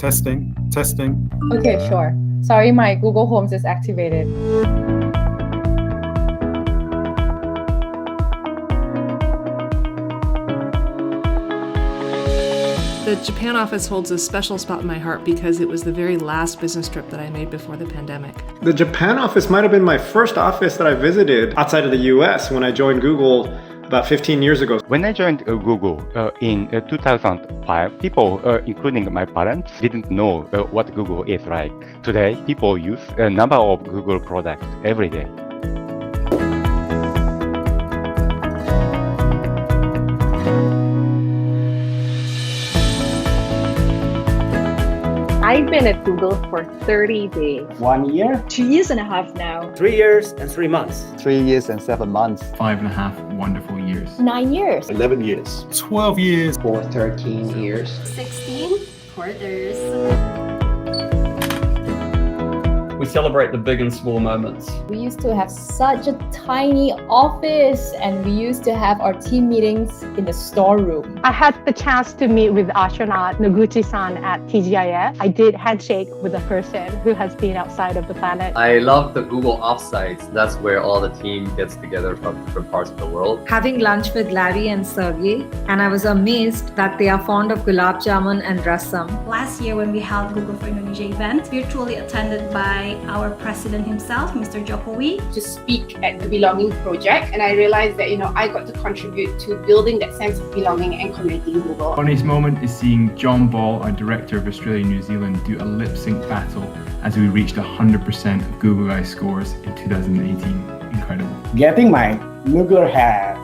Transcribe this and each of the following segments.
Testing. Okay, sure. Sorry, my Google Home is activated. The Japan office holds a special spot in my heart because it was the very last business trip that I made before the pandemic. The Japan office might have been my first office that I visited outside of the US when I joined Google about 15 years ago. When I joined Google in 2005, people, including my parents, didn't know what Google is like. Today, people use a number of Google products every day. I've been at Google for 30 days. 1 year. 2 years and a half now. 3 years and 3 months. 3 years and 7 months. 5.5 wonderful years. 9 years. 11 years. 12 years. For 13 years. 16 quarters. We celebrate the big and small moments. We used to have such a tiny office and we used to have our team meetings in the storeroom. I had the chance to meet with astronaut Noguchi-san at TGIF. I did handshake with a person who has been outside of the planet. I love the Google offsites. That's where all the team gets together from different parts of the world. Having lunch with Larry and Sergey, and I was amazed that they are fond of gulab jamun and rasam. Last year when we held Google for Indonesia event, virtually attended by our president himself, Mr. Jokowi, to speak at the Belonging Project, and I realized that I got to contribute to building that sense of belonging and community in Google. Funniest moment is seeing John Ball, our director of Australia and New Zealand, do a lip sync battle as we reached 100% of Google Eye scores in 2018. Incredible. Getting my Google hat.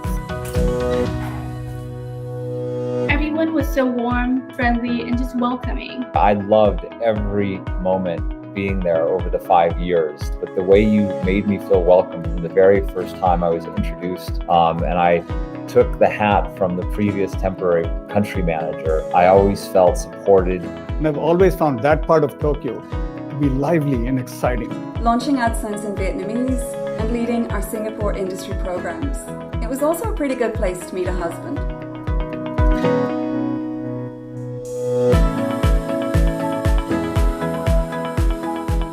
Everyone was so warm, friendly, and just welcoming. I loved every moment being there over the 5 years, but the way you made me feel welcome from the very first time I was introduced, and I took the hat from the previous temporary country manager, I always felt supported. And I've always found that part of Tokyo to be lively and exciting. Launching AdSense in Vietnamese and leading our Singapore industry programs. It was also a pretty good place to meet a husband.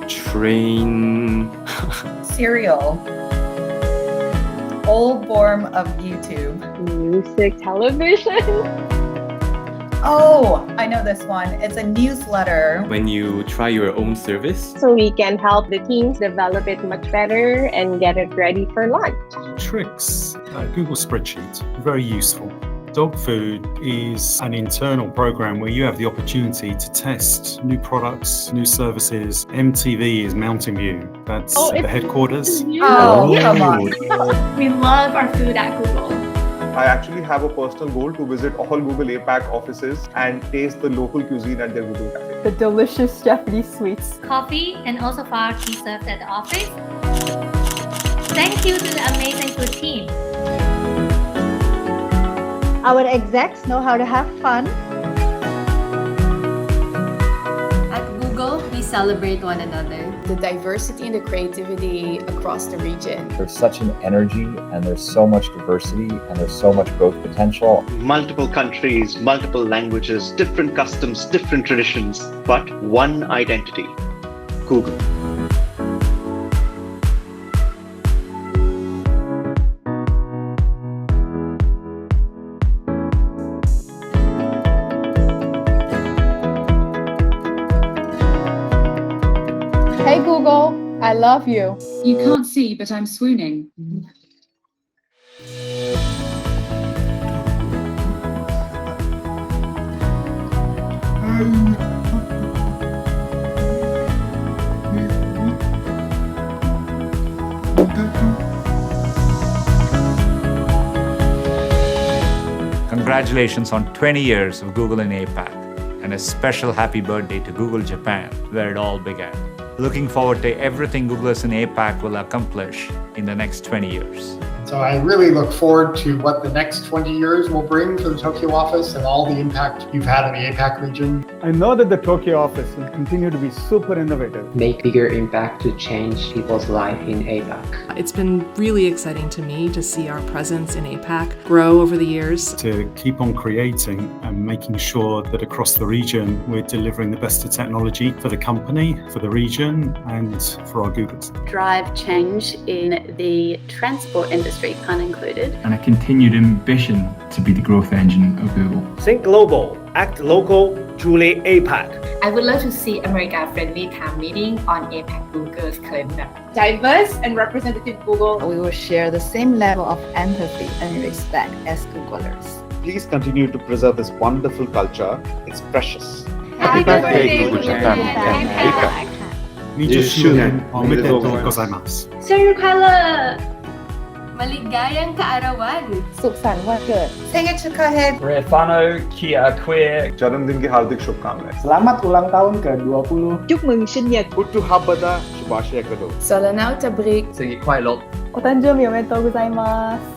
Train. Cereal. Old form of YouTube. Music, television. Oh, I know this one. It's a newsletter. When you try your own service. So we can help the teams develop it much better and get it ready for lunch. Tricks. Google Spreadsheet. Very useful. Dog food is an internal program where you have the opportunity to test new products, new services. MTV is Mountain View. That's at the headquarters. Come on. We love our food at Google. I actually have a personal goal to visit all Google APAC offices and taste the local cuisine at their Google Cafe. The delicious Japanese sweets. Coffee and also flower tea served at the office. Thank you to the amazing food team. Our execs know how to have fun. At Google, we celebrate one another. The diversity and the creativity across the region. There's such an energy and there's so much diversity and there's so much growth potential. Multiple countries, multiple languages, different customs, different traditions, but one identity, Google. Hey Google, I love you. You can't see, but I'm swooning. Congratulations on 20 years of Google in APAC, and a special happy birthday to Google Japan, where it all began. Looking forward to everything Googlers in APAC will accomplish in the next 20 years. So I really look forward to what the next 20 years will bring for the Tokyo office and all the impact you've had in the APAC region. I know that the Tokyo office will continue to be super innovative. Make bigger impact to change people's life in APAC. It's been really exciting to me to see our presence in APAC grow over the years. To keep on creating and making sure that across the region we're delivering the best of technology for the company, for the region, and for our Googlers. Drive change in the transport industry, pun included. And a continued ambition to be the growth engine of Google. Think global, act local, truly APAC. I would love to see America-friendly town meeting on APAC Google's calendar. Diverse and representative Google. We will share the same level of empathy and respect as Googlers. Please continue to preserve this wonderful culture. It's precious. Happy birthday, Google Japan and APAC. 20周年おめでとうございます。 生日快乐! Maligayang kaarawan! Suksan Waker! Sengit Chukaheg! Refano Kia Queer! Janamdin ki hardik shubhkamnaएं. Selamat ulang tahun ke-20. Chúc mừng sinh nhật. Hutu Habbada Shubhashaya Kado. Solanau Tabrik! 生日快乐! Otanjou omedetou gozaimasu!